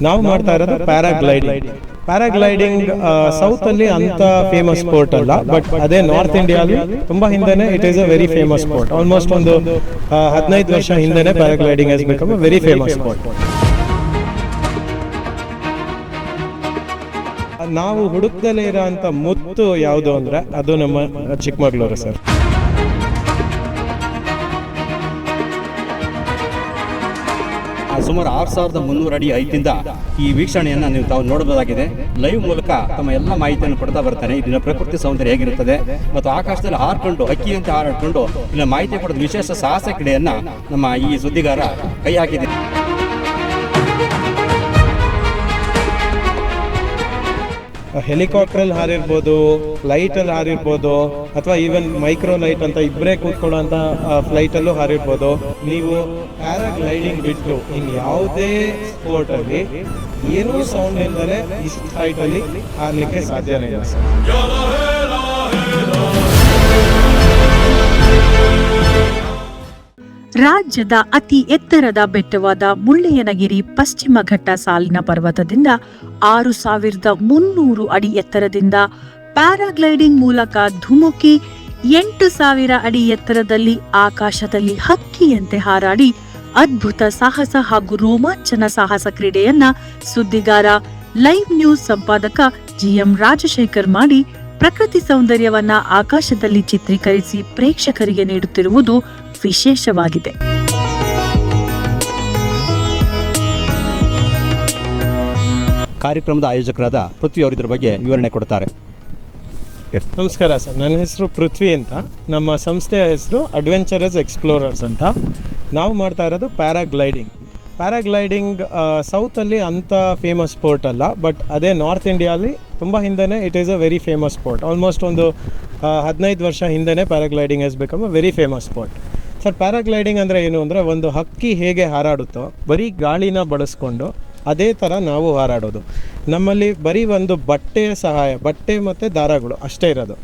ನಾವು ಮಾಡ್ತಾ ಇರೋದು ಪ್ಯಾರಾಗ್ಲೈಡಿಂಗ್ ಸೌತ್ ಅಲ್ಲಿ ಅಂತ ಫೇಮಸ್ ಸ್ಪೋರ್ಟ್ ಅಲ್ಲ, ಬಟ್ ಅದೇ ನಾರ್ತ್ ಇಂಡಿಯಾದಲ್ಲಿ ತುಂಬಾ ಹಿಂದೆನೆ it is a very famous sport. Almost ಒಂದು 15 ವರ್ಷ ಹಿಂದೆನೆ paragliding has become a very famous sport. ನಾವು ಹುಡುಕದಲ್ಲೇ ಇರೋ ಅಂತ ಮುತ್ತು ಯಾವುದು ಅಂದ್ರೆ ಅದು ನಮ್ಮ ಚಿಕ್ಕಮಗಳೂರು ಸರ್. ಸುಮಾರು 6300 ಅಡಿ ಹೈಟಿಂದ ಈ ವೀಕ್ಷಣೆಯನ್ನು ನೀವು ತಾವು ನೋಡಬಹುದಾಗಿದೆ. ಲೈವ್ ಮೂಲಕ ತಮ್ಮ ಎಲ್ಲ ಮಾಹಿತಿಯನ್ನು ಕೊಡ್ತಾ ಬರ್ತಾನೆ. ಇಲ್ಲಿನ ಪ್ರಕೃತಿ ಸೌಂದರ್ಯ ಹೇಗಿರುತ್ತದೆ ಮತ್ತು ಆಕಾಶದಲ್ಲಿ ಹಾರ್ಕೊಂಡು ಅಕ್ಕಿಯಂತೆ ಹಾರಾಡ್ಕೊಂಡು ಇಲ್ಲಿನ ಮಾಹಿತಿ ಕೊಡೋದು ವಿಶೇಷ ಸಾಹಸ ಕ್ರೀಡೆಯನ್ನ ನಮ್ಮ ಈ ಸುದ್ದಿಗಾರ ಕೈ ಹಾಕಿದೆ. ಹೆಲಿಕಾಪ್ಟರಲ್ಲಿ ಹಾರಿರ್ಬೋದು, ಫ್ಲೈಟಲ್ಲಿ ಹಾರಿರ್ಬೋದು, ಅಥವಾ ಈವನ್ ಮೈಕ್ರೋ ಲೈಟ್ ಅಂತ ಇಬ್ಬರೇ ಕೂತ್ಕೊಳ್ಳೋಂಥ ಫ್ಲೈಟಲ್ಲೂ ಹಾರಿರ್ಬೋದು. ನೀವು ಪ್ಯಾರಾಗ್ಲೈಡಿಂಗ್ ಬಿಟ್ಟು ಇನ್ನು ಯಾವುದೇ ಸ್ಪೋರ್ಟಲ್ಲಿ ಏನೂ ಸೌಂಡ್ ಇಲ್ಲದೆ ಇಷ್ಟು ಹೈಟಲ್ಲಿ ಹಾರಲಿಕ್ಕೆ ಸಾಧ್ಯನೇ ಇಲ್ಲ ಸರ್. ರಾಜ್ಯದ ಅತಿ ಎತ್ತರದ ಬೆಟ್ಟವಾದ ಮುಳ್ಳಯ್ಯನಗಿರಿ ಪಶ್ಚಿಮ ಘಟ್ಟ ಸಾಲಿನ ಪರ್ವತದಿಂದ 6300 ಅಡಿ ಎತ್ತರದಿಂದ ಪ್ಯಾರಾಗ್ಲೈಡಿಂಗ್ ಮೂಲಕ ಧುಮುಕಿ 8000 ಅಡಿ ಎತ್ತರದಲ್ಲಿ ಆಕಾಶದಲ್ಲಿ ಹಕ್ಕಿಯಂತೆ ಹಾರಾಡಿ ಅದ್ಭುತ ಸಾಹಸ ಹಾಗೂ ರೋಮಾಂಚನ ಸಾಹಸ ಕ್ರೀಡೆಯನ್ನ ಸುದ್ದಿಗಾರ ಲೈವ್ ನ್ಯೂಸ್ ಸಂಪಾದಕ ಜಿಎಂ ರಾಜಶೇಖರ್ ಮಾಡಿ ಪ್ರಕೃತಿ ಸೌಂದರ್ಯವನ್ನ ಆಕಾಶದಲ್ಲಿ ಚಿತ್ರೀಕರಿಸಿ ಪ್ರೇಕ್ಷಕರಿಗೆ ನೀಡುತ್ತಿರುವುದು ವಿಶೇಷವಾಗಿದೆ. ಕಾರ್ಯಕ್ರಮದ ಆಯೋಜಕರಾದ ಪೃಥ್ವಿ ಅವರು ಇದ್ರ ಬಗ್ಗೆ ವಿವರಣೆ ಕೊಡ್ತಾರೆ. ನಮಸ್ಕಾರ ಸರ್, ನನ್ನ ಹೆಸರು ಪೃಥ್ವಿ ಅಂತ. ನಮ್ಮ ಸಂಸ್ಥೆಯ ಹೆಸರು ಅಡ್ವೆಂಚರಸ್ ಎಕ್ಸ್ಪ್ಲೋರರ್ಸ್ ಅಂತ. ನಾವು ಮಾಡ್ತಾ ಇರೋದು ಪ್ಯಾರಾಗ್ಲೈಡಿಂಗ್ ಸೌತಲ್ಲಿ ಅಂಥ ಫೇಮಸ್ ಸ್ಪೋರ್ಟ್ ಅಲ್ಲ, ಬಟ್ ಅದೇ ನಾರ್ತ್ ಇಂಡಿಯಾದಲ್ಲಿ ತುಂಬ ಹಿಂದೆನೇ it is a very famous sport. Almost ಒಂದು 15 ವರ್ಷ ಹಿಂದೆನೇ paragliding has become a very famous sport. Sir, paragliding ಅಂದರೆ ಏನು ಅಂದರೆ, ಒಂದು ಹಕ್ಕಿ ಹೇಗೆ ಹಾರಾಡುತ್ತೋ ಬರೀ ಗಾಳಿನ ಬಳಸ್ಕೊಂಡು ಅದೇ ಥರ ನಾವು ಹಾರಾಡೋದು. ನಮ್ಮಲ್ಲಿ ಬರೀ ಒಂದು ಬಟ್ಟೆ ಮತ್ತು ದಾರಗಳು ಅಷ್ಟೇ ಇರೋದು.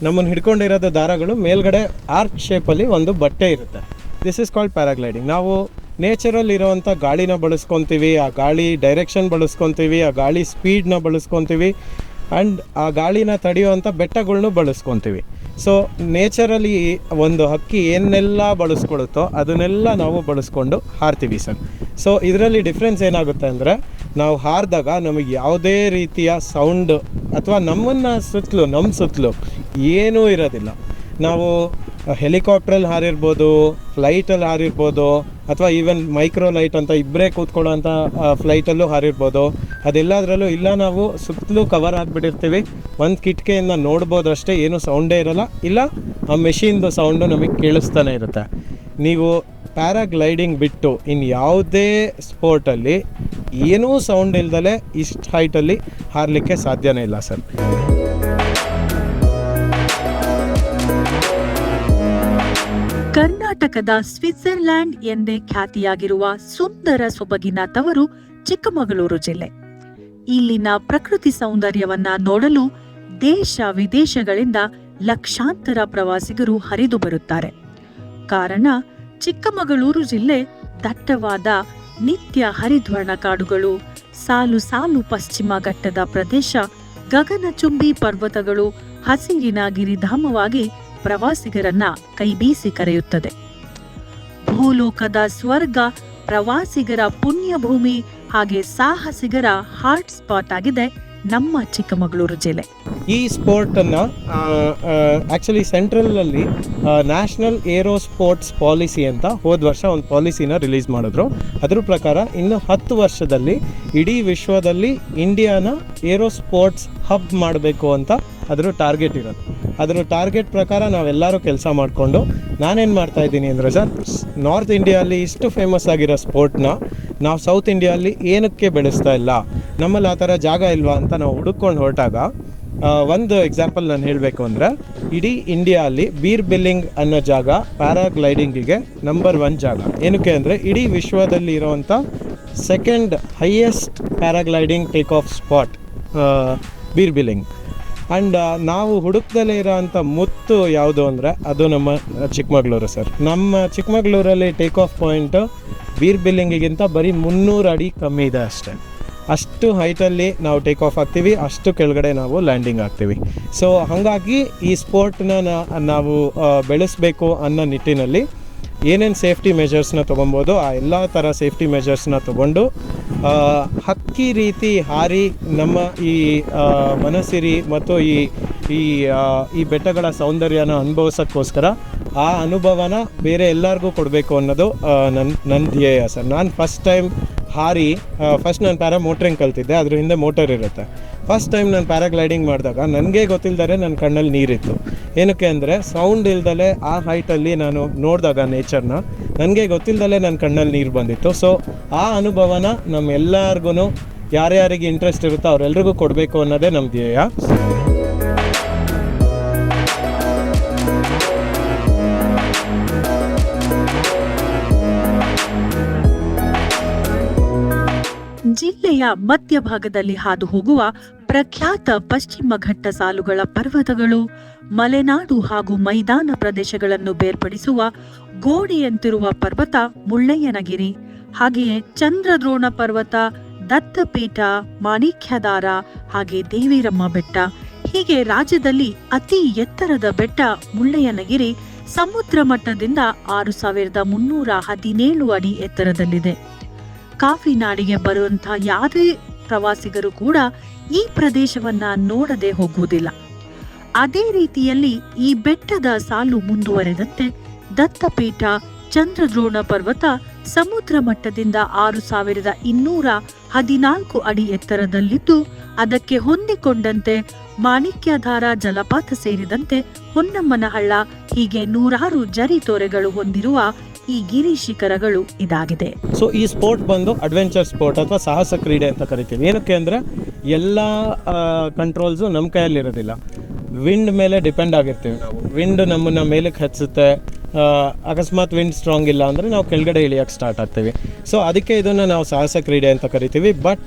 ನಮ್ಮನ್ನು ಹಿಡ್ಕೊಂಡಿರೋದು ದಾರಗಳು ಮೇಲ್ಗಡೆ ಆರ್ಕ್ ಶೇಪಲ್ಲಿ ಒಂದು ಬಟ್ಟೆ ಇರುತ್ತೆ. This is called paragliding. ನಾವು ನೇಚರಲ್ಲಿ ಇರೋವಂಥ ಗಾಳಿನ ಬಳಸ್ಕೊತೀವಿ, ಆ ಗಾಳಿ ಡೈರೆಕ್ಷನ್ ಬಳಸ್ಕೊತೀವಿ, ಆ ಗಾಳಿ ಸ್ಪೀಡ್ನ ಬಳಸ್ಕೊತೀವಿ, ಆ್ಯಂಡ್ ಆ ಗಾಳಿನ ತಡೆಯುವಂಥ ಬೆಟ್ಟಗಳ್ನೂ ಬಳಸ್ಕೊತೀವಿ. ಸೊ ನೇಚರಲ್ಲಿ ಒಂದು ಹಕ್ಕಿ ಏನೆಲ್ಲ ಬಳಸ್ಕೊಳುತ್ತೋ ಅದನ್ನೆಲ್ಲ ನಾವು ಬಳಸ್ಕೊಂಡು ಹಾರ್ತೀವಿ ಸರ್. ಸೊ ಇದರಲ್ಲಿ ಡಿಫ್ರೆನ್ಸ್ ಏನಾಗುತ್ತೆ ಅಂದರೆ, ನಾವು ಹಾರಿದಾಗ ನಮಗೆ ಯಾವುದೇ ರೀತಿಯ ಸೌಂಡ್ ಅಥವಾ ನಮ್ಮ ಸುತ್ತಲೂ ಏನೂ ಇರೋದಿಲ್ಲ. ನಾವು ಹೆಲಿಕಾಪ್ಟ್ರಲ್ಲಿ ಹಾರಿರ್ಬೋದು, ಫ್ಲೈಟಲ್ಲಿ ಹಾರಿರ್ಬೋದು, ಅಥವಾ ಈವನ್ ಮೈಕ್ರೋ ಲೈಟ್ ಅಂತ ಇಬ್ಬರೇ ಕೂತ್ಕೊಳ್ಳೋಂಥ ಫ್ಲೈಟಲ್ಲೂ ಹಾರಿರ್ಬೋದು. ಅದೆಲ್ಲದರಲ್ಲೂ ಇಲ್ಲ, ನಾವು ಸುತ್ತಲೂ ಕವರ್ ಆಗಿಬಿಟ್ಟಿರ್ತೀವಿ. ಒಂದು ಕಿಟಕಿಯಿಂದ ನೋಡ್ಬೋದು ಅಷ್ಟೇ, ಏನೂ ಸೌಂಡೇ ಇರೋಲ್ಲ. ಇಲ್ಲ ಆ ಮೆಷಿನ್ದು ಸೌಂಡು ನಮಗೆ ಕೇಳಿಸ್ತಾನೆ ಇರುತ್ತೆ. ನೀವು ಪ್ಯಾರಾಗ್ಲೈಡಿಂಗ್ ಬಿಟ್ಟು ಇನ್ನು ಯಾವುದೇ ಸ್ಪೋರ್ಟಲ್ಲಿ ಏನೂ ಸೌಂಡ್ ಇಲ್ದಲೆ ಇಷ್ಟು ಹೈಟಲ್ಲಿ ಹಾರಲಿಕ್ಕೆ ಸಾಧ್ಯನೇ ಇಲ್ಲ ಸರ್. ಕರ್ನಾಟಕದ ಸ್ವಿಟ್ಜರ್ಲ್ಯಾಂಡ್ ಎಂದೇ ಖ್ಯಾತಿಯಾಗಿರುವ ಸುಂದರ ಸೊಬಗಿನ ತವರು ಚಿಕ್ಕಮಗಳೂರು ಜಿಲ್ಲೆ. ಇಲ್ಲಿನ ಪ್ರಕೃತಿ ಸೌಂದರ್ಯವನ್ನ ನೋಡಲು ದೇಶ ವಿದೇಶಗಳಿಂದ ಲಕ್ಷಾಂತರ ಪ್ರವಾಸಿಗರು ಹರಿದು ಬರುತ್ತಾರೆ. ಕಾರಣ ಚಿಕ್ಕಮಗಳೂರು ಜಿಲ್ಲೆ ದಟ್ಟವಾದ ನಿತ್ಯ ಹರಿದ್ವರ್ಣ ಕಾಡುಗಳು, ಸಾಲು ಸಾಲು ಪಶ್ಚಿಮ ಘಟ್ಟದ ಪ್ರದೇಶ, ಗಗನಚುಂಬಿ ಪರ್ವತಗಳು, ಹಸಿರಿನ ಗಿರಿಧಾಮವಾಗಿ ಪ್ರವಾಸಿಗರನ್ನ ಕೈಬೀಸಿ ಕರೆಯುತ್ತದೆ. ಭೂಲೋಕದ ಸ್ವರ್ಗ, ಪ್ರವಾಸಿಗರ ಪುಣ್ಯಭೂಮಿ, ಹಾಗೆ ಸಾಹಸಿಗರ ಹಾಟ್ ಸ್ಪಾಟ್ ಆಗಿದೆ ನಮ್ಮ ಚಿಕ್ಕಮಗಳೂರು ಜಿಲ್ಲೆ. ಈ ಸ್ಪೋರ್ಟನ್ನು ಆ್ಯಕ್ಚುಲಿ ಸೆಂಟ್ರಲಲ್ಲಿ ನ್ಯಾಷನಲ್ ಏರೋ ಸ್ಪೋರ್ಟ್ಸ್ ಪಾಲಿಸಿ ಅಂತ ಹೋದ ವರ್ಷ ಒಂದು ಪಾಲಿಸಿನ ರಿಲೀಸ್ ಮಾಡಿದ್ರು. ಅದ್ರ ಪ್ರಕಾರ ಇನ್ನು 10 ವರ್ಷದಲ್ಲಿ ಇಡೀ ವಿಶ್ವದಲ್ಲಿ ಇಂಡಿಯಾನ ಏರೋ ಸ್ಪೋರ್ಟ್ಸ್ ಹಬ್ ಮಾಡಬೇಕು ಅಂತ ಅದರ ಟಾರ್ಗೆಟ್ ಇರೋದು. ಅದರ ಟಾರ್ಗೆಟ್ ಪ್ರಕಾರ ನಾವೆಲ್ಲರೂ ಕೆಲಸ ಮಾಡಿಕೊಂಡು ನಾನೇನು ಮಾಡ್ತಾಯಿದ್ದೀನಿ ಅಂದರೆ ಸರ್, ನಾರ್ತ್ ಇಂಡಿಯಾದಲ್ಲಿ ಇಷ್ಟು ಫೇಮಸ್ ಆಗಿರೋ ಸ್ಪೋರ್ಟ್ನ ನಾವು ಸೌತ್ ಇಂಡಿಯಾದಲ್ಲಿ ಏನಕ್ಕೆ ಬೆಳೆಸ್ತಾ ಇಲ್ಲ, ನಮ್ಮಲ್ಲಿ ಆ ಥರ ಜಾಗ ಇಲ್ವಾ ಅಂತ ನಾವು ಹುಡುಕೊಂಡು ಹೊರಟಾಗ ಒಂದು ಎಕ್ಸಾಂಪಲ್ ನಾನು ಹೇಳಬೇಕು ಅಂದರೆ, ಇಡೀ ಇಂಡಿಯಾದಲ್ಲಿ ಬೀರ್ ಬಿಲ್ಲಿಂಗ್ ಅನ್ನೋ ಜಾಗ ಪ್ಯಾರಾಗ್ಲೈಡಿಂಗಿಗೆ ನಂಬರ್ 1 ಜಾಗ. ಏನಕ್ಕೆ ಅಂದರೆ, ಇಡೀ ವಿಶ್ವದಲ್ಲಿ ಇರೋವಂಥ second highest paragliding take off spot beer billing. And ನಾವು ಹುಡುಕದಲ್ಲೇ ಇರೋವಂಥ ಮುತ್ತು ಯಾವುದು ಅಂದರೆ ಅದು ನಮ್ಮ ಚಿಕ್ಕಮಗಳೂರು ಸರ್. ನಮ್ಮ ಚಿಕ್ಕಮಗಳೂರಲ್ಲಿ ಟೇಕ್ ಆಫ್ ಪಾಯಿಂಟು ಬೀರ್ ಬಿಲ್ಲಿಂಗಿಗಿಂತ ಬರೀ 300 ಅಡಿ ಕಮ್ಮಿ ಇದೆ ಅಷ್ಟೇ. ಅಷ್ಟು ಹೈಟಲ್ಲಿ ನಾವು ಟೇಕ್ ಆಫ್ ಆಗ್ತೀವಿ, ಅಷ್ಟು ಕೆಳಗಡೆ ನಾವು ಲ್ಯಾಂಡಿಂಗ್ ಆಗ್ತೀವಿ. ಸೊ ಹಾಗಾಗಿ ಈ ಸ್ಪೋರ್ಟ್ನ ನಾವು ಬೆಳೆಸಬೇಕು ಅನ್ನೋ ನಿಟ್ಟಿನಲ್ಲಿ ಏನೇನು ಸೇಫ್ಟಿ ಮೆಷರ್ಸ್ನ ತೊಗೊಬೋದು ಆ ಎಲ್ಲ ಥರ ಸೇಫ್ಟಿ ಮೆಷರ್ಸ್ನ ತೊಗೊಂಡು ಹಕ್ಕಿ ರೀತಿ ಹಾರಿ ನಮ್ಮ ಈ ಮನಸ್ಸಿರಿ ಮತ್ತು ಈ ಬೆಟ್ಟಗಳ ಸೌಂದರ್ಯನ ಅನುಭವಿಸೋಕ್ಕೋಸ್ಕರ ಆ ಅನುಭವನ ಬೇರೆ ಎಲ್ಲರಿಗೂ ಕೊಡಬೇಕು ಅನ್ನೋದು ನನ್ನ ಧ್ಯೇಯ ಸರ್. ನಾನು ಫಸ್ಟ್ ಟೈಮ್ ಹಾರಿ ನಾನು ಪ್ಯಾರಾಮೋಟ್ರಿಂಗ್ ಕಲ್ತಿದ್ದೆ, ಅದ್ರ ಹಿಂದೆ ಮೋಟರ್ ಇರುತ್ತೆ. ಫಸ್ಟ್ ಟೈಮ್ ನಾನು ಪ್ಯಾರಾಗ್ಲೈಡಿಂಗ್ ಮಾಡಿದಾಗ ನನಗೆ ಗೊತ್ತಿಲ್ಲದೆ ನನ್ನ ಕಣ್ಣಲ್ಲಿ ನೀರಿತ್ತು. ಏನಕ್ಕೆ ಅಂದರೆ ಸೌಂಡ್ ಇಲ್ದಲೆ ಆ ಹೈಟಲ್ಲಿ ನಾನು ನೋಡಿದಾಗ ನೇಚರ್ನ ನನಗೆ ಗೊತ್ತಿಲ್ಲದಲೇ ನನ್ನ ಕಣ್ಣಲ್ಲಿ ನೀರು ಬಂದಿತ್ತು. ಸೊ ಆ ಅನುಭವನ ನಮ್ಮೆಲ್ಲರಿಗೂ ಯಾರ್ಯಾರಿಗೆ ಇಂಟ್ರೆಸ್ಟ್ ಇರುತ್ತೋ ಅವರೆಲ್ರಿಗೂ ಕೊಡಬೇಕು ಅನ್ನೋದೇ ನಮ್ಮ ಧ್ಯೇಯ. ಜಿಲ್ಲೆಯ ಮಧ್ಯಭಾಗದಲ್ಲಿ ಹಾದು ಹೋಗುವ ಪ್ರಖ್ಯಾತ ಪಶ್ಚಿಮ ಘಟ್ಟ ಸಾಲುಗಳ ಪರ್ವತಗಳು, ಮಲೆನಾಡು ಹಾಗೂ ಮೈದಾನ ಪ್ರದೇಶಗಳನ್ನು ಬೇರ್ಪಡಿಸುವ ಗೋಡೆಯಂತಿರುವ ಪರ್ವತ ಮುಳ್ಳಯ್ಯನಗಿರಿ, ಹಾಗೆಯೇ ಚಂದ್ರದ್ರೋಣ ಪರ್ವತ, ದತ್ತಪೀಠ, ಮಾಣಿಕ್ಯಧಾರ, ಹಾಗೆ ದೇವಿರಮ್ಮ ಬೆಟ್ಟ. ಹೀಗೆ ರಾಜ್ಯದಲ್ಲಿ ಅತಿ ಎತ್ತರದ ಬೆಟ್ಟ ಮುಳ್ಳಯ್ಯನಗಿರಿ ಸಮುದ್ರ ಮಟ್ಟದಿಂದ 6317 ಅಡಿ ಎತ್ತರದಲ್ಲಿದೆ. ಕಾಫಿ ನಾಡಿಗೆ ಬರುವಂತಹ ಯಾವುದೇ ಪ್ರವಾಸಿಗರು ಕೂಡ ಈ ಪ್ರದೇಶವನ್ನ ನೋಡದೆ ಹೋಗುವುದಿಲ್ಲ. ಅದೇ ರೀತಿಯಲ್ಲಿ ಈ ಬೆಟ್ಟದ ಸಾಲು ಮುಂದುವರೆದಂತೆ ದತ್ತಪೀಠ, ಚಂದ್ರದ್ರೋಣ ಪರ್ವತ ಸಮುದ್ರ ಮಟ್ಟದಿಂದ 6214 ಅಡಿ ಎತ್ತರದಲ್ಲಿದ್ದು, ಅದಕ್ಕೆ ಹೊಂದಿಕೊಂಡಂತೆ ಮಾಣಿಕ್ಯಧಾರ ಜಲಪಾತ ಸೇರಿದಂತೆ ಹೊನ್ನಮ್ಮನಹಳ್ಳ, ಹೀಗೆ 100 ಜರಿ ತೊರೆಗಳು ಹೊಂದಿರುವ ಈ ಗಿರಿ ಶಿಖರಗಳು ಇದಾಗಿದೆ. ಸೊ ಈ ಸ್ಪೋರ್ಟ್ ಬಂದು ಅಡ್ವೆಂಚರ್ ಸ್ಪೋರ್ಟ್ ಅಥವಾ ಸಾಹಸ ಕ್ರೀಡೆ ಅಂತ ಕರಿತೀವಿ. ಏನಕ್ಕೆ ಅಂದರೆ ಎಲ್ಲ ಕಂಟ್ರೋಲ್ಸು ನಮ್ಮ ಕೈಯಲ್ಲಿರೋದಿಲ್ಲ. ವಿಂಡ್ ಮೇಲೆ ಡಿಪೆಂಡ್ ಆಗಿರ್ತೀವಿ ನಾವು. ವಿಂಡ್ ನಮ್ಮನ್ನ ಮೇಲಕ್ಕೆ ಹಚ್ಚುತ್ತೆ, ಅಕಸ್ಮಾತ್ ವಿಂಡ್ ಸ್ಟ್ರಾಂಗ್ ಇಲ್ಲ ಅಂದರೆ ನಾವು ಕೆಳಗಡೆ ಇಳಿಯೋಕ್ಕೆ ಸ್ಟಾರ್ಟ್ ಆಗ್ತೀವಿ. ಸೊ ಅದಕ್ಕೆ ಇದನ್ನು ನಾವು ಸಾಹಸ ಕ್ರೀಡೆ ಅಂತ ಕರಿತೀವಿ. ಬಟ್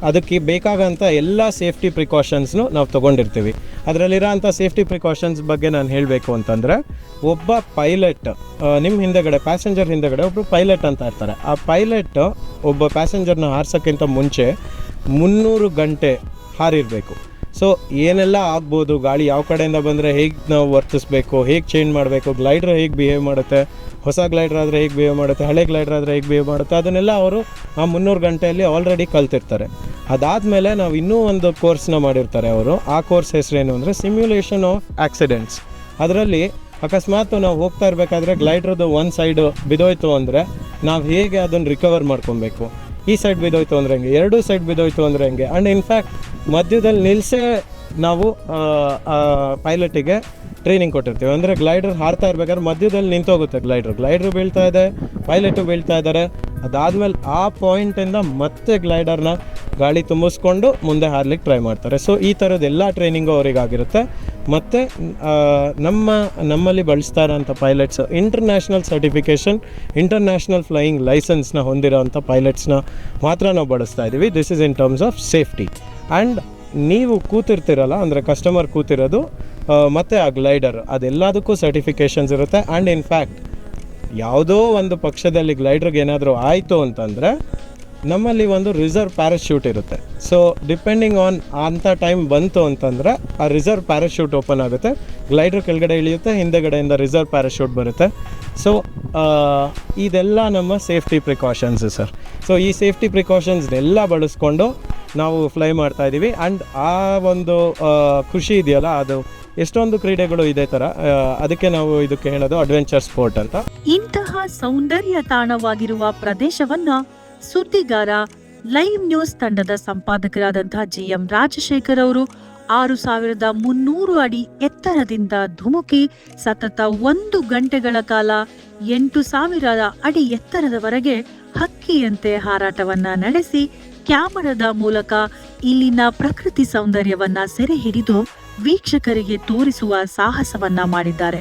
ಅದಕ್ಕೆ ಬೇಕಾಗಂಥ ಎಲ್ಲ ಸೇಫ್ಟಿ ಪ್ರಿಕಾಷನ್ಸ್ನು ನಾವು ತೊಗೊಂಡಿರ್ತೀವಿ. ಅದರಲ್ಲಿರೋ ಅಂಥ ಸೇಫ್ಟಿ ಪ್ರಿಕಾಷನ್ಸ್ ಬಗ್ಗೆ ನಾನು ಹೇಳಬೇಕು ಅಂತಂದರೆ, ಒಬ್ಬ ಪೈಲಟ್ ನಿಮ್ಮ ಹಿಂದೆಗಡೆ, ಪ್ಯಾಸೆಂಜರ್ ಹಿಂದೆಗಡೆ ಒಬ್ಬರು ಪೈಲಟ್ ಅಂತ ಇರ್ತಾರೆ. ಆ ಪೈಲಟ್ ಒಬ್ಬ ಪ್ಯಾಸೆಂಜರ್ನ ಹಾರಿಸೋಕ್ಕಿಂತ ಮುಂಚೆ 300 ಗಂಟೆ ಹಾರಿರಬೇಕು. ಸೊ ಏನೆಲ್ಲ ಆಗ್ಬೋದು, ಗಾಳಿ ಯಾವ ಕಡೆಯಿಂದ ಬಂದರೆ ಹೇಗೆ ನಾವು ವರ್ತಿಸ್ಬೇಕು, ಹೇಗೆ ಚೇಂಜ್ ಮಾಡಬೇಕು, ಗ್ಲೈಡ್ರ್ ಹೇಗೆ ಬಿಹೇವ್ ಮಾಡುತ್ತೆ, ಹೊಸ ಗ್ಲೈಡ್ರ್ ಆದರೆ ಹೇಗೆ ಬಿಹೇವ್ ಮಾಡುತ್ತೆ, ಹಳೆ ಗ್ಲೈಡ್ರ್ ಆದರೆ ಹೇಗೆ ಬಿಹೇವ್ ಮಾಡುತ್ತೆ, ಅದನ್ನೆಲ್ಲ ಅವರು ಆ 300 ಗಂಟೆಯಲ್ಲಿ ಆಲ್ರೆಡಿ ಕಲ್ತಿರ್ತಾರೆ. ಅದಾದಮೇಲೆ ನಾವು ಇನ್ನೂ ಒಂದು ಕೋರ್ಸ್ನ ಮಾಡಿರ್ತಾರೆ ಅವರು. ಆ ಕೋರ್ಸ್ ಹೆಸರೇನು ಅಂದರೆ ಸಿಮ್ಯುಲೇಷನ್ ಆಫ್ ಆಕ್ಸಿಡೆಂಟ್ಸ್. ಅದರಲ್ಲಿ ಅಕಸ್ಮಾತ್ ನಾವು ಹೋಗ್ತಾ ಇರಬೇಕಾದ್ರೆ ಗ್ಲೈಡ್ರದ್ದು ಒಂದು ಸೈಡು ಬಿದ್ದೋಯ್ತು ಅಂದರೆ ನಾವು ಹೇಗೆ ಅದನ್ನು ರಿಕವರ್ ಮಾಡ್ಕೊಬೇಕು, ಈ ಸೈಡ್ ಬಿದ್ದೋಯ್ತು ಅಂದರೆ ಹೆಂಗೆ, ಎರಡೂ ಸೈಡ್ ಬಿದ್ದೋಯ್ತು ಅಂದರೆ ಹೆಂಗೆ. ಆ್ಯಂಡ್ ಇನ್ಫ್ಯಾಕ್ಟ್ ಮಧ್ಯದಲ್ಲಿ ನಿಲ್ಲಿಸೇ ನಾವು ಪೈಲಟಿಗೆ ಟ್ರೈನಿಂಗ್ ಕೊಟ್ಟಿರ್ತೀವಿ. ಅಂದರೆ ಗ್ಲೈಡರ್ ಹಾರ್ತಾ ಇರ್ಬೇಕಾದ್ರೆ ಮಧ್ಯದಲ್ಲಿ ನಿಂತೋಗುತ್ತೆ ಗ್ಲೈಡ್ರು ಬೀಳ್ತಾ ಇದೆ, ಪೈಲಟು ಬೀಳ್ತಾ ಇದ್ದಾರೆ. ಅದಾದಮೇಲೆ ಆ ಪಾಯಿಂಟಿಂದ ಮತ್ತೆ ಗ್ಲೈಡರ್ನ ಗಾಳಿ ತುಂಬಿಸ್ಕೊಂಡು ಮುಂದೆ ಹಾರ್ಲಿಕ್ಕೆ ಟ್ರೈ ಮಾಡ್ತಾರೆ. ಸೊ ಈ ಥರದ್ದು ಎಲ್ಲ ಟ್ರೈನಿಂಗು ಅವರಿಗಾಗಿರುತ್ತೆ. ಮತ್ತು ನಮ್ಮಲ್ಲಿ ಬಳಸ್ತಾ ಇರೋಂಥ pilots international certification, international flying ಲೈಸೆನ್ಸ್ನ ಹೊಂದಿರೋಂಥ ಪೈಲಟ್ಸ್ನ ಮಾತ್ರ ನಾವು ಬಳಸ್ತಾ ಇದ್ದೀವಿ. This is in terms of safety. And ನೀವು ಕೂತಿರ್ತಿರಲ್ಲ, ಅಂದರೆ ಕಸ್ಟಮರ್ ಕೂತಿರೋದು ಮತ್ತು ಆ ಗ್ಲೈಡರ್, ಅದೆಲ್ಲದಕ್ಕೂ ಸರ್ಟಿಫಿಕೇಷನ್ಸ್ ಇರುತ್ತೆ. ಆ್ಯಂಡ್ ಇನ್ಫ್ಯಾಕ್ಟ್ ಯಾವುದೋ ಒಂದು ಪಕ್ಷದಲ್ಲಿ ಗ್ಲೈಡ್ರಿಗೆ ಏನಾದರೂ ಆಯಿತು ಅಂತಂದರೆ ನಮ್ಮಲ್ಲಿ ಒಂದು ರಿಸರ್ವ್ ಪ್ಯಾರಾಶೂಟ್ ಇರುತ್ತೆ. ಸೊ ಡಿಪೆಂಡಿಂಗ್ ಆನ್ ಅಂಥ ಟೈಮ್ ಬಂತು ಅಂತಂದರೆ ಆ ರಿಸರ್ವ್ ಪ್ಯಾರಾಶೂಟ್ ಓಪನ್ ಆಗುತ್ತೆ, ಗ್ಲೈಡ್ರ್ ಕೆಳಗಡೆ ಇಳಿಯುತ್ತೆ, ಹಿಂದೆಗಡೆಯಿಂದ ರಿಸರ್ವ್ ಪ್ಯಾರಾಶೂಟ್ ಬರುತ್ತೆ. ಸೊ ಇದೆಲ್ಲ ನಮ್ಮ ಸೇಫ್ಟಿ ಪ್ರಿಕಾಷನ್ಸು ಸರ್. ಸೊ ಈ ಸೇಫ್ಟಿ ಪ್ರಿಕಾಷನ್ಸ್ನೆಲ್ಲ ಬಳಸ್ಕೊಂಡು ನಾವು ಫ್ಲೈ ಮಾಡ್ತಾಯಿದ್ದೀವಿ. ಆ್ಯಂಡ್ ಆ ಒಂದು ಖುಷಿ ಇದೆಯಲ್ಲ, ಅದು ಎಷ್ಟೊಂದು ಕ್ರೀಡೆಗಳು ಇದೇ ಥರ, ಅದಕ್ಕೆ ನಾವು ಇದಕ್ಕೆ ಹೇಳೋದು ಅಡ್ವೆಂಚರ್ ಸ್ಪೋರ್ಟ್ ಅಂತ. ಇಂತಹ ಸೌಂದರ್ಯ ತಾಣವಾಗಿರುವ ಪ್ರದೇಶವನ್ನ ಸುದ್ದಿಗಾರ ಲೈವ್ ನ್ಯೂಸ್ ತಂಡದ ಸಂಪಾದಕರಾದಂತಹ GM ರಾಜಶೇಖರ್ ಅವರು 6300 ಅಡಿ ಎತ್ತರದಿಂದ ಧುಮುಕಿ ಸತತ 1 ಗಂಟೆಗಳ ಕಾಲ 8000 ಅಡಿ ಎತ್ತರದವರೆಗೆ ಹಕ್ಕಿಯಂತೆ ಹಾರಾಟವನ್ನ ನಡೆಸಿ ಕ್ಯಾಮರಾದ ಮೂಲಕ ಇಲ್ಲಿನ ಪ್ರಕೃತಿ ಸೌಂದರ್ಯವನ್ನ ಸೆರೆ ಹಿಡಿದು ವೀಕ್ಷಕರಿಗೆ ತೋರಿಸುವ ಸಾಹಸವನ್ನ ಮಾಡಿದ್ದಾರೆ.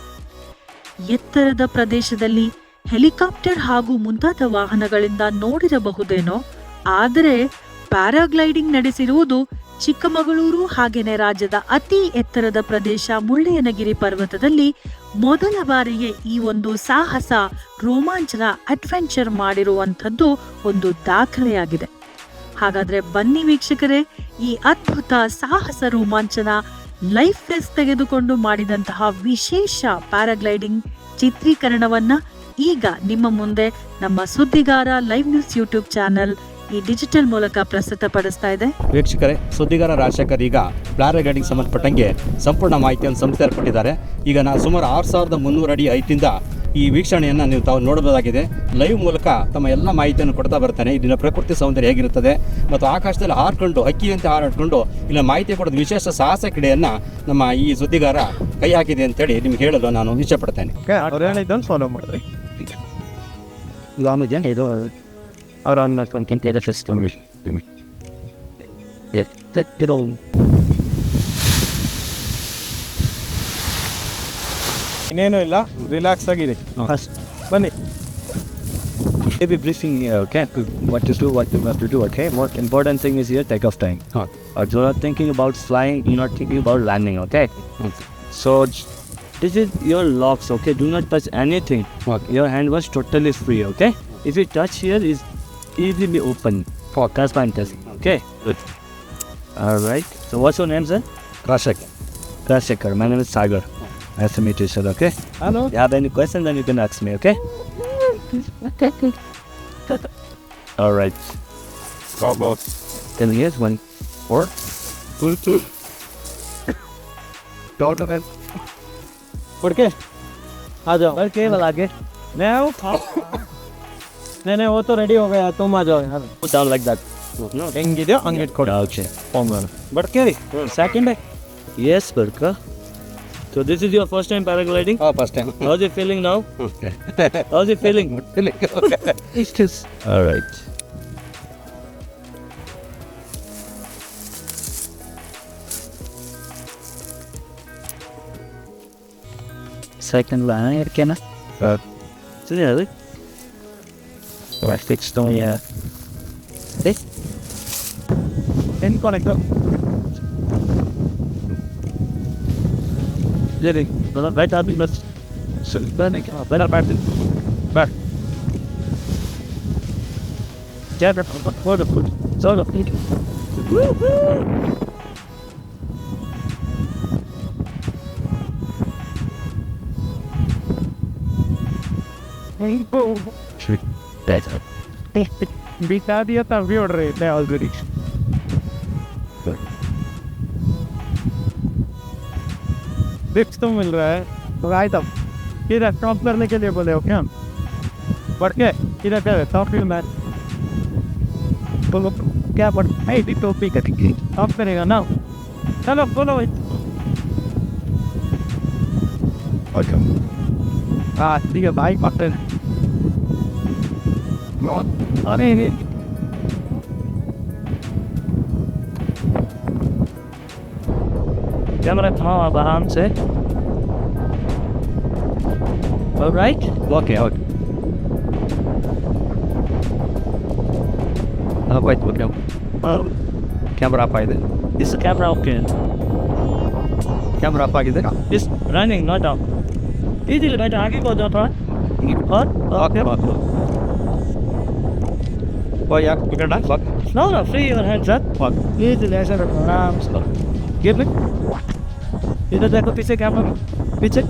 ಎತ್ತರದ ಪ್ರದೇಶದಲ್ಲಿ ಹೆಲಿಕಾಪ್ಟರ್ ಹಾಗೂ ಮುಂತಾದ ವಾಹನಗಳಿಂದ ನೋಡಿರಬಹುದೇನೋ, ಆದರೆ ಪ್ಯಾರಾಗ್ಲೈಡಿಂಗ್ ನಡೆಸಿರುವುದು ಚಿಕ್ಕಮಗಳೂರು ಹಾಗೇನೆ ರಾಜ್ಯದ ಅತಿ ಎತ್ತರದ ಪ್ರದೇಶ ಮುಳ್ಳಯ್ಯನಗಿರಿ ಪರ್ವತದಲ್ಲಿ ಮೊದಲ ಬಾರಿಗೆ ಈ ಒಂದು ಸಾಹಸ, ರೋಮಾಂಚನ, ಅಡ್ವೆಂಚರ್ ಮಾಡಿರುವಂಥದ್ದು ಒಂದು ದಾಖಲೆಯಾಗಿದೆ. ಹಾಗಾದ್ರೆ ಬನ್ನಿ ವೀಕ್ಷಕರೇ, ಈ ಅದ್ಭುತ ಸಾಹಸ ರೋಮಾಂಚನ ಲೈಫ್ ರಿಸ್ಕ್ ತೆಗೆದುಕೊಂಡು ಮಾಡಿದಂತಹ ವಿಶೇಷ ಪ್ಯಾರಾಗ್ಲೈಡಿಂಗ್ ಚಿತ್ರೀಕರಣವನ್ನ ಈಗ ನಿಮ್ಮ ಮುಂದೆ ನಮ್ಮ ಸುದ್ದಿಗಾರ ಲೈವ್ ನ್ಯೂಸ್ ಯೂಟ್ಯೂಬ್ ಚಾನೆಲ್ ಈ ಡಿಜಿಟಲ್ ಮೂಲಕ ಪ್ರಸ್ತುತಪಡಿಸ್ತಾ ಇದೆ. ವೀಕ್ಷಕರೇ, ಸುದ್ದಿಗಾರ ರಾಜಶೇಖರ್ ಈಗ ಪ್ಯಾರಾಗ್ಲೈಡಿಂಗ್ ಸಂಬಂಧಪಟ್ಟಂಗೆ ಸಂಪೂರ್ಣ ಮಾಹಿತಿಯನ್ನು ಸಂಸ್ಥೆಯಲ್ಲಿ ಕೊಟ್ಟಿದ್ದಾರೆ. ಈಗ ನಾನು ಸುಮಾರು 6300 ಅಡಿ ಹೈಟಿಂದ ಈ ವೀಕ್ಷಣೆಯನ್ನು ನೀವು ತಾವು ನೋಡಬಹುದಾಗಿದೆ. ಲೈವ್ ಮೂಲಕ ತಮ್ಮ ಎಲ್ಲ ಮಾಹಿತಿಯನ್ನು ಕೊಡ್ತಾ ಬರ್ತಾನೆ. ಇಲ್ಲಿನ ಪ್ರಕೃತಿ ಸೌಂದರ್ಯ ಹೇಗಿರುತ್ತದೆ ಮತ್ತು ಆಕಾಶದಲ್ಲಿ ಹಾರ್ಕೊಂಡು ಹಕ್ಕಿಯಂತೆ ಹಾರಾಡ್ಕೊಂಡು ಇಲ್ಲ ಮಾಹಿತಿ ಕೊಡೋದು ವಿಶೇಷ ಸಾಹಸ ಕ್ರೀಡೆಯನ್ನು ನಮ್ಮ ಈ ಸುದ್ದಿಗಾರ ಕೈ ಹಾಕಿದೆ ಅಂತೇಳಿ ನಿಮ್ಗೆ ಹೇಳಲು ನಾನು ಇಷ್ಟಪಡ್ತೇನೆ. ಅವ್ರು ಹೇಳಿದ್ದನ್ನು ಫಾಲೋ ಮಾಡಿದ್ರಿ. ಅವ್ರು ಅನ್ನೋದಕ್ಕಿಂತ ಇನ್ನೇನು ಇಲ್ಲ, ರಿಲ್ಯಾಕ್ಸ್ ಆಗಿದೆ. ಬನ್ನಿ. Maybe briefing here, okay? What to do, what you have to do, okay? Most important thing is here, take off time. You're not thinking about flying, you're not thinking about landing, okay? So, this is your locks, okay? Do not touch anything. Your hand was totally free, okay? If you touch here, it's easily open. That's fantastic, okay? Good. Alright. So, what's your name, sir? Rajashekhar. Rashekar. My name is Sagar. Nice to meet you, sir, okay? Hello. If you have any questions, then you can ask me, okay? Alright. Then here's one. Four. ಹುಡ್ಕೆ ಅದು Okay, well, आगे. ನಾವು ನೆನೆ ಹೋತು ready ಹೋಗ ತುಂಬ ಯಾರು Put down like that. No. ಹೆಂಗಿದೆಯೋ ಹಂಗೆ ಇಟ್ಕೊಡಿ. Okay. But ಕೇಳಿ second Yes, Barka. So this is your first time paragliding? First time. How's it feeling now? How's it feeling? It's just... Alright. Second line, can I? So yeah, look. I fixed on this. Ten connect Jerry, right up in the... So, better back. Back. Jab, for the foot. Sort of. Better. ಬಿಟ್ಟಾದಿಯ ತವ್ರಿ ಹೊಡ್ರಿ ಇಲ್ಲೇ already. Dips तो मिल रहा है तो आए तब इधर top करने के लिए बोले हो क्या बढ़ के इधर क्या है टॉप फिल्म है तो क्या बढ़ नहीं टॉप ही करेंगे टॉप करेगा ना चलो बोलो हाँ ठीक है भाई पकड़े अरे Camera था अब आराम से. Alright. Okay okay. ಆಯ್ತು ಓಕೆ. ಕ್ಯಾಮ್ರಾ ಆಫ್ ಆಗಿದೆ. Is the camera okay? Camera off ಆಗಿದೆ. It's running, not down. Easily right आगे को जाता है. और ಓಕೆ ಓಕೆ. ಓ ಯಾಕೆ ಟಿಕೆಟ್ ಹಾಕಿ No, free your hands up. Easily ऐसे रखो आराम से. Give me. इधर देखो पीछे कैमरा पीछे.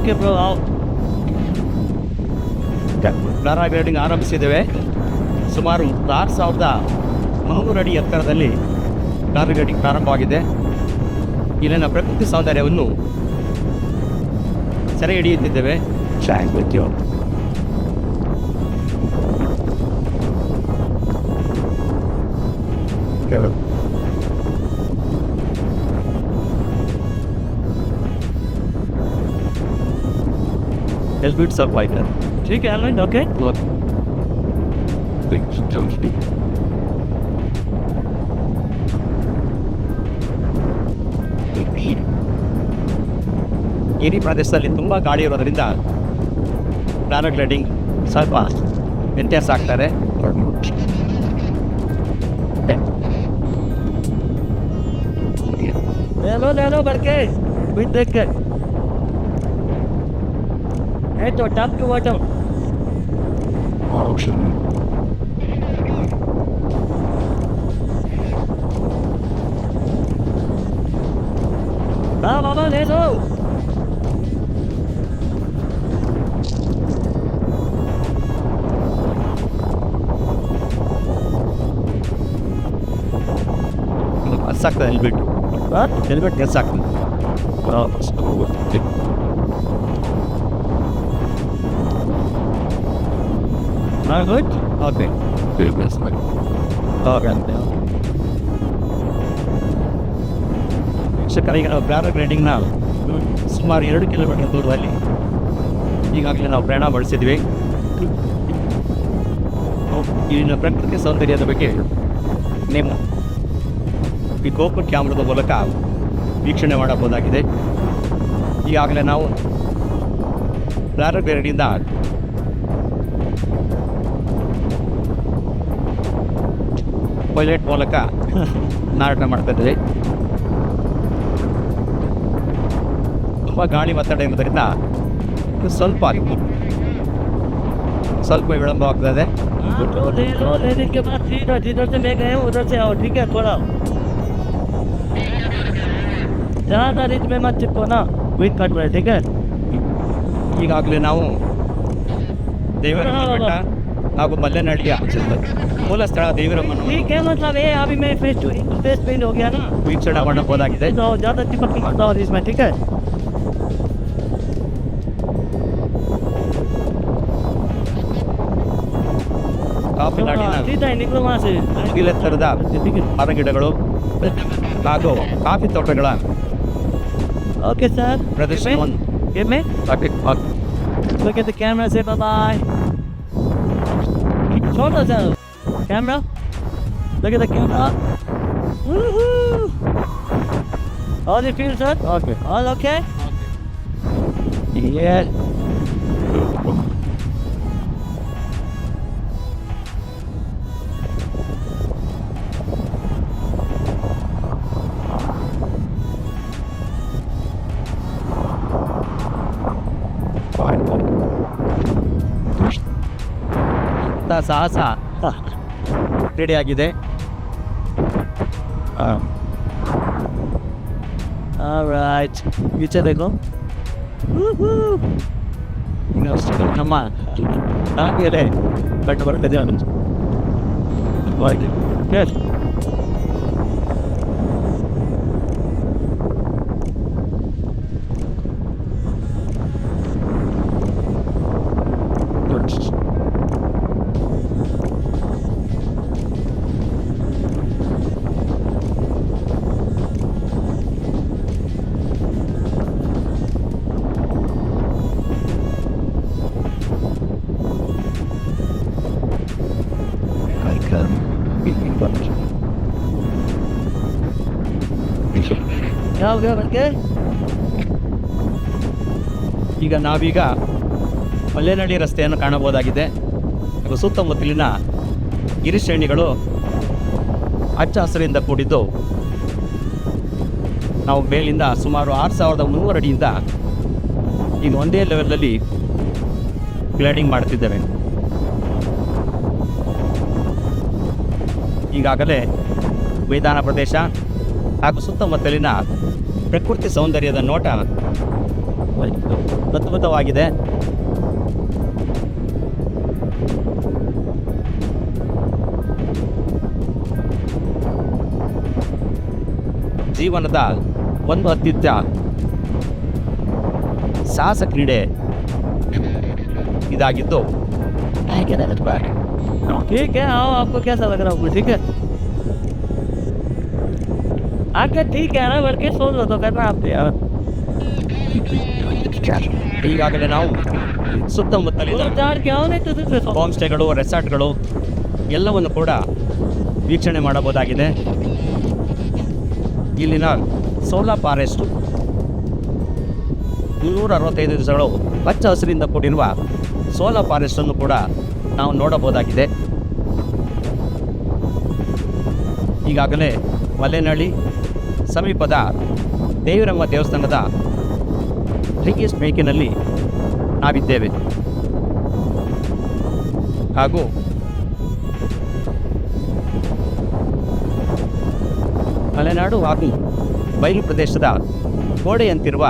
Okay, bro, out. ಪ್ಯಾರಾಗ್ಲೈಡಿಂಗ್ ಆರಂಭಿಸಿದ್ದೇವೆ. ಸುಮಾರು 6300 ಅಡಿ ಎತ್ತರದಲ್ಲಿ ಪ್ಯಾರಾಗ್ಲೈಡಿಂಗ್ ಪ್ರಾರಂಭವಾಗಿದೆ. ಇಲ್ಲಿನ ಪ್ರಕೃತಿ ಸೌಂದರ್ಯವನ್ನು ಸೆರೆ ಹಿಡಿಯುತ್ತಿದ್ದೇವೆ. Helmet survivor. ठीक है, helmet okay. ಈ ಪ್ರದೇಶದಲ್ಲಿ ತುಂಬ ಗಾಳಿ ಇರೋದರಿಂದ ಪ್ಯಾರಾಗ್ಲೈಡಿಂಗ್ ಸ್ವಲ್ಪ ವ್ಯತ್ಯಾಸ ಆಗ್ತಾರೆ. ले लो बढ़ के विद देख के है तो टॉप टू बॉटम हाँ बाबा ले लो ಸಾಕ್ತದೆ ಹೆಲ್ಮೆಟ್ ಹೆಲ್ಮೆಟ್ ಗೆಸ್ ಆಗ್ತದೆ ಗುಡ್ ಓಕೆ ವೀಕ್ಷಕರಿಗೆ ನಾವು ಪ್ಯಾರಾಗ್ಲೈಡಿಂಗ್ನ ಸುಮಾರು 2 ಕಿಲೋಮೀಟರ್ ದೂರದಲ್ಲಿ ಈಗಾಗಲೇ ನಾವು ಪ್ರಯಾಣ ಬಳಸಿದ್ವಿ. ಇಲ್ಲಿನ ಪ್ರಕೃತಿ ಸೌಂದರ್ಯದ ಬಗ್ಗೆ ನೀವು ಈ ಗೋಪುರ ಕ್ಯಾಮ್ರಾದ ಮೂಲಕ ವೀಕ್ಷಣೆ ಮಾಡಬಹುದಾಗಿದೆ. ಈಗಾಗಲೇ ನಾವು ಪ್ಯಾರಾಗ್ಲೈಡಿಂದ ಪೈಲಟ್ ಮೂಲಕ ನಾಟಕ ಮಾಡ್ತಾ ಇದ್ದೀವಿ. ತುಂಬ ಗಾಳಿ ಒತ್ತಡ ಇರೋದರಿಂದ ಸ್ವಲ್ಪ ವಿಳಂಬವಾಗ್ತದೆ. लेने के बाद जिधर से मैं गए उधर से आओ ठीक है थोड़ा ज़्यादा रिच में मत चिपको ना वेट कट रहे ठीक है ಈಗಾಗಲೇ ನಾವು ದೇವರಮ್ಮನ ಬೆಟ್ಟ ಹಾಗೂ ಮಲ್ಲೆನಹಳ್ಳಿಯ ಮೂಲ ಸ್ಥಳ ದೇವರಮ್ಮನ ठीक है मतलब ये अभी मैं फेस पेन हो गया ना ವೀಕ್ಷಣೆ ಮಾಡಬಹುದಾಗಿದೆ. तो ज़्यादा चिपक मत आओ इसमें ठीक है ಕಾಫಿ ನಾಡಿನ सीधा ही निकलो वहाँ से ವಿವಿಧ ठीक है ಮರಗಿಡಗಳು ಹಾಗೂ ಕಾಫಿ ತೋಟಗಳ ओके सर ಪ್ರದರ್ಶನವನ್ನು Give me. Look at the camera. Say bye bye. Shoulder down. Camera. Look at the camera. Woohoo! How do you feel, sir? Okay. All okay? Yeah. ಸಾಹಸ ರೆಡಿಯಾಗಿದೆ. Alright. पीछे देखो. Woohoo! ನಮ್ಮ ಹಾಗೆ ಕಟ್ಟು ಬರ್ತದೆ ಅನ್ನೋದು. Good. क्या हो गया बनके ಈಗ ನಾವೀಗ ಮಲ್ಲೆನಹಳ್ಳಿ ರಸ್ತೆಯನ್ನು ಕಾಣಬಹುದಾಗಿದೆ. ಹಾಗೂ ಸುತ್ತಮುತ್ತಲಿನ ಗಿರಿಶ್ರೇಣಿಗಳು ಹಚ್ಚ ಹಸಿರಿಂದ ಕೂಡಿದ್ದು ನಾವು ಮೇಲಿಂದ ಸುಮಾರು 6300 ಅಡಿಯಿಂದ ಈಗ ಒಂದೇ ಲೆವೆಲಲ್ಲಿ ಗ್ಲೈಡಿಂಗ್ ಮಾಡ್ತಿದ್ದೇವೆ. ಈಗಾಗಲೇ ಮೈದಾನ ಪ್ರದೇಶ ಹಾಗೂ ಸುತ್ತಮುತ್ತಲಿನ ಪ್ರಕೃತಿ ಸೌಂದರ್ಯದ ನೋಟ ಅದ್ಭುತವಾಗಿದೆ. ಜೀವನದ ಒಂದು ಅತ್ಯುತ್ತ ಸಾಹಸ ಕ್ರೀಡೆ ಇದಾಗಿದ್ದು ठीक है आओ आपको कैसा लग रहा है ठीक है आके ठीक है ना बढ़ के सोच लो तो करना आप यार ಈಗಾಗಲೇ ನಾವು ಸುತ್ತಮುತ್ತಲಿನ चार क्या हो नहीं तो दूसरे ಹೋಮ್ ಸ್ಟೇಗಳು ರೆಸಾರ್ಟ್ಗಳು ಎಲ್ಲವನ್ನು ಕೂಡ ವೀಕ್ಷಣೆ ಮಾಡಬಹುದಾಗಿದೆ. ಇಲ್ಲಿನ ಸೋಲಾರ್ ಫಾರೆಸ್ಟು 365 ದಿವಸಗಳು ಹಚ್ಚ ಹಸಿರಿಂದ ಕೂಡಿರುವ ಸೋಲಾರ್ ಫಾರೆಸ್ಟನ್ನು ಕೂಡ ನಾವು ನೋಡಬಹುದಾಗಿದೆ. ಈಗಾಗಲೇ ಮಲ್ಲೆನಹಳ್ಳಿ ಸಮೀಪದ ದೇವಿರಮ್ಮ ದೇವಸ್ಥಾನದ ಹೈಯೆಸ್ಟ್ ಮೇಕಿನಲ್ಲಿ ನಾವಿದ್ದೇವೆ. ಹಾಗೂ ಮಲೆನಾಡು ಹಾಗೂ ಬಯಲು ಪ್ರದೇಶದ ಗೋಡೆಯಂತಿರುವ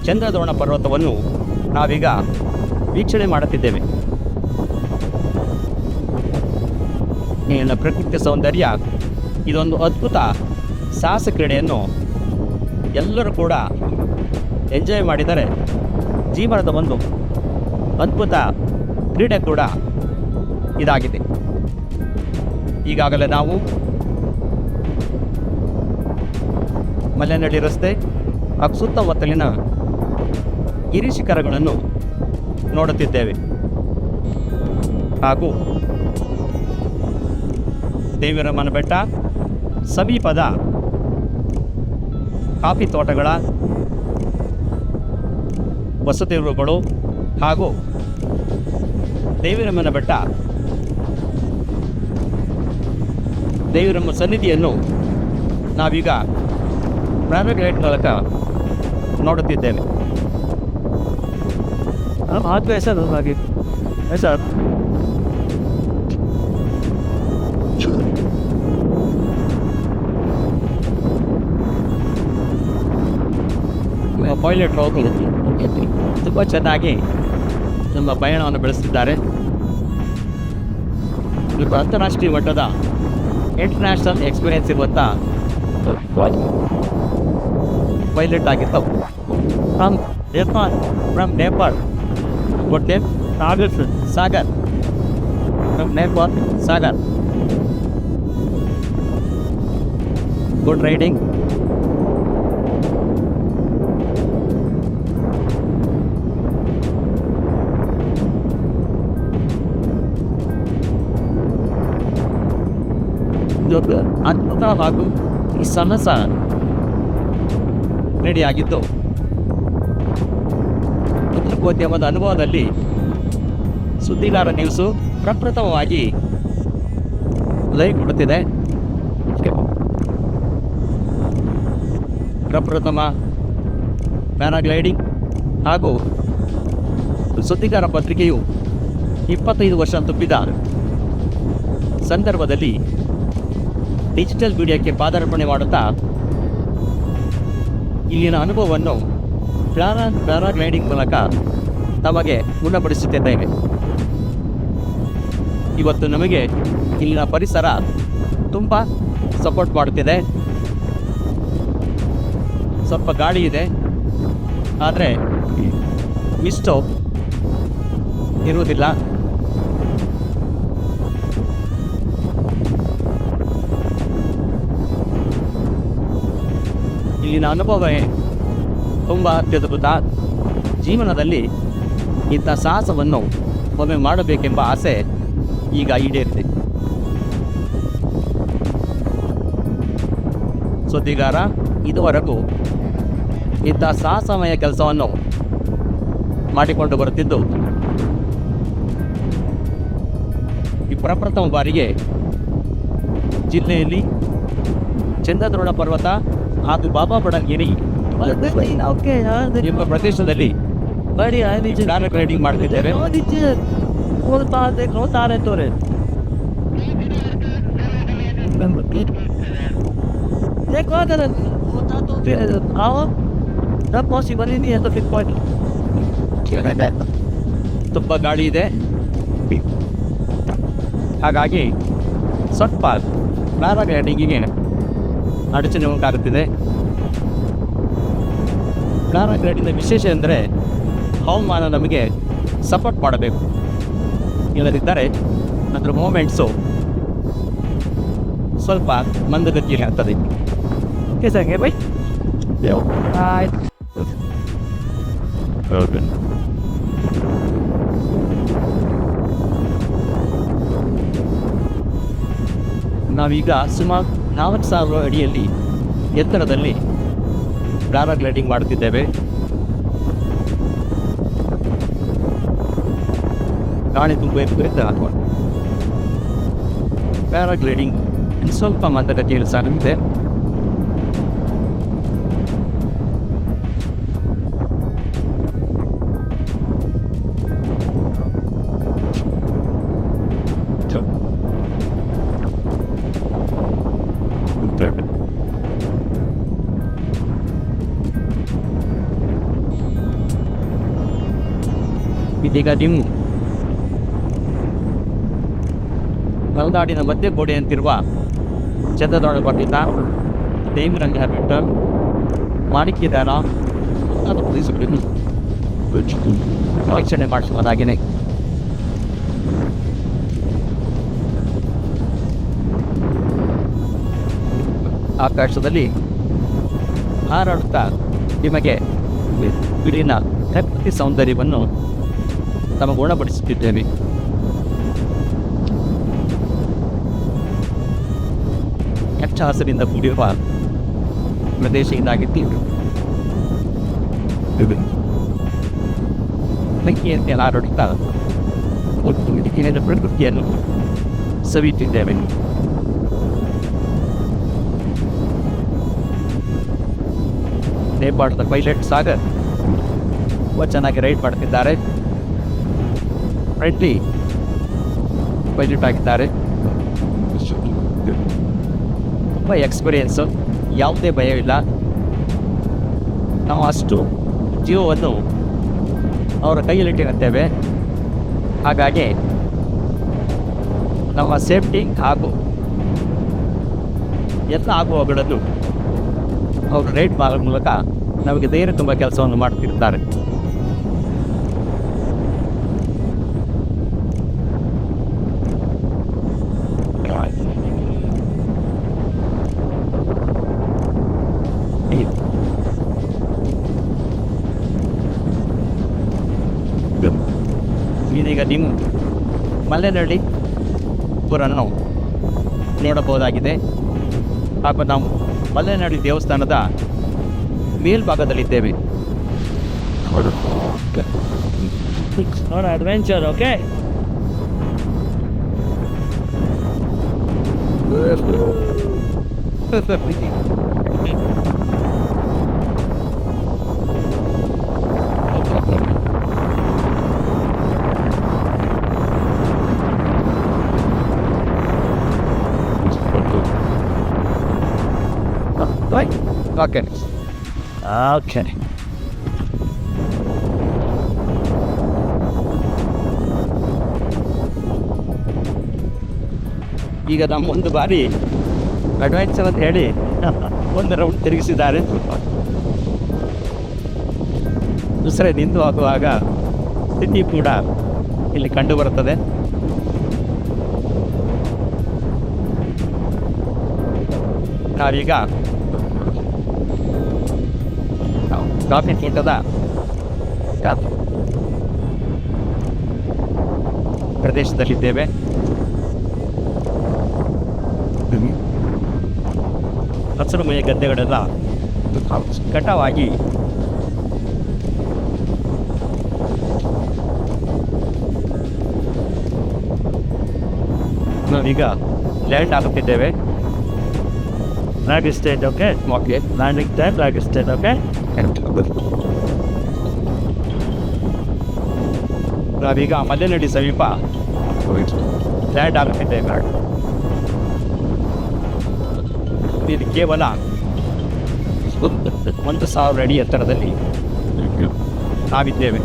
ಚಂದ್ರದ್ರೋಣ ಪರ್ವತವನ್ನು ನಾವೀಗ ವೀಕ್ಷಣೆ ಮಾಡುತ್ತಿದ್ದೇವೆ. ಇಲ್ಲಿನ ಪ್ರಕೃತಿ ಸೌಂದರ್ಯ ಇದೊಂದು ಅದ್ಭುತ ಸಾಹಸ ಕ್ರೀಡೆಯನ್ನು ಎಲ್ಲರೂ ಕೂಡ ಎಂಜಾಯ್ ಮಾಡಿದರೆ ಜೀವನದ ಒಂದು ಅದ್ಭುತ ಕ್ರೀಡೆ ಕೂಡ ಇದಾಗಿದೆ. ಈಗಾಗಲೇ ನಾವು ಮಲೆನಾಡಿ ರಸ್ತೆ ಹಾಗೂ ಸುತ್ತಮುತ್ತಲಿನ ಗಿರಿ ಶಿಖರಗಳನ್ನು ನೋಡುತ್ತಿದ್ದೇವೆ. ಹಾಗೂ ದೇವಿರಮ್ಮನ ಬೆಟ್ಟ ಸಮೀಪದ ಕಾಫಿ ತೋಟಗಳ ವಸತಿಗೃಹಗಳು ಹಾಗೂ ದೇವಿರಮ್ಮನ ಬೆಟ್ಟ ದೇವಿರಮ್ಮ ಸನ್ನಿಧಿಯನ್ನು ನಾವೀಗ ಪ್ಯಾರಾಗ್ಲೈಡ್ ಮೂಲಕ ನೋಡುತ್ತಿದ್ದೇವೆ. हाथ में ऐसा दो आगे ऐसा ಪೈಲಟ್ ತುಂಬ ಚೆನ್ನಾಗಿ ನಮ್ಮ ಪಯಣವನ್ನು ಬೆಳೆಸ್ತಿದ್ದಾರೆ. ಇವತ್ತು ಅಂತಾರಾಷ್ಟ್ರೀಯ ಮಟ್ಟದ ಇಂಟರ್ನ್ಯಾಷನಲ್ ಎಕ್ಸ್ಪೀರಿಯನ್ಸ್ ಇರುವಂಥ ಪೈಲಟ್ ಆಗಿರ್ತವೆ. From Nepal What name? Sagar sir. Sagar. From Nepal, Sagar. Good riding. ಅದ್ಭುತ ಹಾಗೂ ಈ ಸನಸ ರೆಡಿಯಾಗಿದ್ದು ಪತ್ರಿಕೋದ್ಯಮದ ಅನುಭವದಲ್ಲಿ ಸುದ್ದಿಗಾರ ನ್ಯೂಸು ಪ್ರಪ್ರಥಮವಾಗಿ ಲೈವ್ ಕೊಡುತ್ತಿದೆ. ಪ್ರಪ್ರಥಮ ಪ್ಯಾರಾಗ್ಲೈಡಿಂಗ್ ಹಾಗೂ ಸುದ್ದಿಗಾರ ಪತ್ರಿಕೆಯು 25 ವರ್ಷ ತುಂಬಿದ ಸಂದರ್ಭದಲ್ಲಿ ಡಿಜಿಟಲ್ ಮೀಡಿಯಾಕ್ಕೆ ಪಾದಾರ್ಪಣೆ ಮಾಡುತ್ತಾ ಇಲ್ಲಿನ ಅನುಭವವನ್ನು ಪ್ಯಾರಾಗ್ಲೈಡಿಂಗ್ ಮೂಲಕ ತಮಗೆ ಗುಣಪಡಿಸುತ್ತಿದ್ದೇವೆ. ಇವತ್ತು ನಮಗೆ ಇಲ್ಲಿನ ಪರಿಸರ ತುಂಬ ಸಪೋರ್ಟ್ ಮಾಡುತ್ತಿದೆ. ಸ್ವಲ್ಪ ಗಾಳಿ ಇದೆ, ಆದರೆ ಮಿಸ್ಟು ಇರುವುದಿಲ್ಲ. ಇಲ್ಲಿನ ಅನುಭವವೇ ತುಂಬ ಅತ್ಯದ್ಭುತ. ಜೀವನದಲ್ಲಿ ಇಂಥ ಸಾಹಸವನ್ನು ಒಮ್ಮೆ ಮಾಡಬೇಕೆಂಬ ಆಸೆ ಈಗ ಈಡೇರಿದೆ. ಸುದ್ದಿಗಾರ ಇದುವರೆಗೂ ಇಂಥ ಸಾಹಸಮಯ ಕೆಲಸವನ್ನು ಮಾಡಿಕೊಂಡು ಬರುತ್ತಿದ್ದು ಈ ಪ್ರಪ್ರಥಮ ಬಾರಿಗೆ ಜಿಲ್ಲೆಯಲ್ಲಿ ಚಂದ್ರದ್ರೋಣ ಪರ್ವತ ಹಾಗೂ ಬಾಬಾ ಬುಡನ್ಗಿರಿ ಎಂಬ ಪ್ರದೇಶದಲ್ಲಿ ಪ್ಯಾರಾಗ್ಲೈಡಿಂಗ್ ಮಾಡ್ತಿದ್ದೇವೆ. ತುಂಬ ಗಾಳಿ ಇದೆ, ಹಾಗಾಗಿ ಸ್ವಲ್ಪ ಪ್ಯಾರಾಗ್ಲೈಡಿಂಗಿಗೆ ಅಡಚಣೆ ಉಂಟಾಗುತ್ತಿದೆ. ಪ್ಯಾರಾಗ್ಲೈಡಿಂಗ್ನ ವಿಶೇಷ ಎಂದರೆ ಹವಾಮಾನ ನಮಗೆ ಸಪೋರ್ಟ್ ಮಾಡಬೇಕು, ಇಲ್ಲದಿದ್ದರೆ ಅದರ ಮೂಮೆಂಟ್ಸು ಸ್ವಲ್ಪ ಮಂದಗತಿಯಲ್ಲಿ ಆಗ್ತದೆ. ಕೇಸಾಗೆ ಬೈ ಆಯ್ತು. ನಾವೀಗ ಸುಮಾರು 4,000 ಅಡಿಯಲ್ಲಿ ಎತ್ತರದಲ್ಲಿ ಪ್ಯಾರಾಗ್ಲೈಡಿಂಗ್ ಮಾಡುತ್ತಿದ್ದೇವೆ. ಗಾಳಿ ತುಂಬ ಇರುತ್ತೆ ಅಥವಾ ಪ್ಯಾರಾಗ್ಲೈಡಿಂಗ್ ಸ್ವಲ್ಪ ಮಂದಗತಿಯಲ್ಲಿ ಸಾಗುತ್ತಿದೆ. ಈಗ ನೀವು ಮಲೆನಾಡಿನ ಮಧ್ಯ ಗೋಡೆಯಂತಿರುವ ಚಂದ್ರದೊಳಪಟ್ಟಿನ ದೇವರಂಗ ಬೆಟ್ಟ, ಮಾಣಿಕ್ಯದಾನ ಮುಂತಾದ ಪ್ರದೇಶಗಳನ್ನು ವೀಕ್ಷಣೆ ಮಾಡಿಸುವುದಾಗಿದೆ. ಆಕಾಶದಲ್ಲಿ ಹಾರಾಡುತ್ತಾ ನಿಮಗೆ ಇಲ್ಲಿನ ಪ್ರಕೃತಿ ಸೌಂದರ್ಯವನ್ನು ನಮಗೆ ಉಣಬಡಿಸುತ್ತಿದ್ದೇವೆ. ಹಚ್ಚ ಹಸಿರಿಂದ ಕೂಡಿರುವ ಪ್ರದೇಶ ಇದಾಗಿದ್ದು ಬೆಂಕಿಯಂತೆ ಹಾರಾಡುತ್ತಾ ಪ್ರಕೃತಿಯನ್ನು ಸವಿಯುತ್ತಿದ್ದೇವೆ. ನೇಪಾಳದ ಪೈಲಟ್ ಸಾಗರ್ ತುಂಬ ಚೆನ್ನಾಗಿ ರೈಡ್ ಮಾಡ್ತಿದ್ದಾರೆ. ಫ್ರೆಂಡ್ಲಿ ಪೈಲಟ್ ಆಗಿದ್ದಾರೆ. ತುಂಬ ಎಕ್ಸ್ಪೀರಿಯನ್ಸು, ಯಾವುದೇ ಭಯವಿಲ್ಲ. ನಾವು ಅಷ್ಟು ಜೀವವನ್ನು ಅವರ ಕೈಯಲ್ಲಿಟ್ಟಿರುತ್ತೇವೆ. ಹಾಗಾಗಿ ನಮ್ಮ ಸೇಫ್ಟಿ ಹಾಗೂ ಎಲ್ಲ ಆಗುವಗಳನ್ನು ಅವರು ರೈಡ್ ಮಾಡೋ ಮೂಲಕ ನಮಗೆ ಧೈರ್ಯ ತುಂಬ ಕೆಲಸವನ್ನು ಮಾಡ್ತಿರ್ತಾರೆ. ಇದೀಗ ನೀವು ಮಲೆನಾಡಿ ಪುರನ್ನು ನೋಡಬಹುದಾಗಿದೆ. ಹಾಗೂ ನಾವು ಮಲೆನಾಡಿ ದೇವಸ್ಥಾನದ ಮೇಲ್ಭಾಗದಲ್ಲಿದ್ದೇವೆ. adventure, okay? Right? Okay. Okay. ಈಗ ನಮ್ಮ ಒಂದು ಬಾರಿ ಅಡ್ವೆಂಚರ್ ಅಂತ ಹೇಳಿ ಒಂದು ರೌಂಡ್ ತಿರುಗಿಸಿದ್ದಾರೆ. ದುಸರೆ ನಿಂತು ಆಗುವಾಗ ಸ್ಥಿತಿ ಕೂಡ ಇಲ್ಲಿ ಕಂಡು ಬರುತ್ತದೆ. ನಾವೀಗ ಕಾಫಿ ತೋಟದ ಪ್ರದೇಶದಲ್ಲಿದ್ದೇವೆ. ಹಸಿರುಮಯ ಗದ್ದೆಗಳೆಲ್ಲ ಕಟಾವಾಗಿ ನಾವೀಗ ಲ್ಯಾಂಡ್ ಆಗುತ್ತಿದ್ದೇವೆ. Drag state, okay? Okay, Landing time, drag state, okay? ನಾವೀಗ ಮಲೆನಾಡಿ ಸಮೀಪ ಲ್ಯಾಂಡ್ ಆಗುತ್ತಿದ್ದೇವೆ. ಇದು ಕೇವಲ 1,000 ಅಡಿ ಎತ್ತರದಲ್ಲಿ ನಾವಿದ್ದೇವೆ.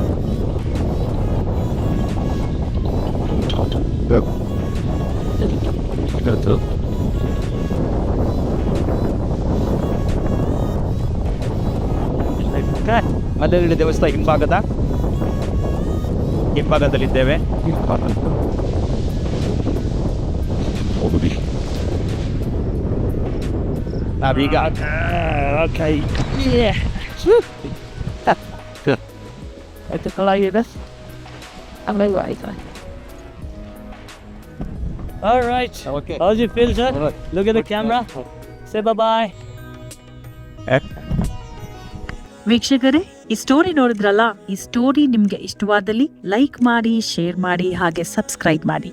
ಮಲೆನಾಡಿ ದೇವಸ್ಥಾನ ಹಿಂಭಾಗದಲ್ಲಿದ್ದೇವೆ. ನಾವೀಗ Okay. Yeah. It's a like this. I'm right. All right. Okay. How's you feel, sir? Look at the camera. Say bye-bye. ವೀಕ್ಷಕರೇ, ಈ ಸ್ಟೋರಿ ನೋಡಿದ್ರಲ್ಲ, ಈ ಸ್ಟೋರಿ ನಿಮ್ಗೆ ಇಷ್ಟವಾದಲ್ಲಿ ಲೈಕ್ ಮಾಡಿ, ಶೇರ್ ಮಾಡಿ, ಹಾಗೆ ಸಬ್ಸ್ಕ್ರೈಬ್ ಮಾಡಿ.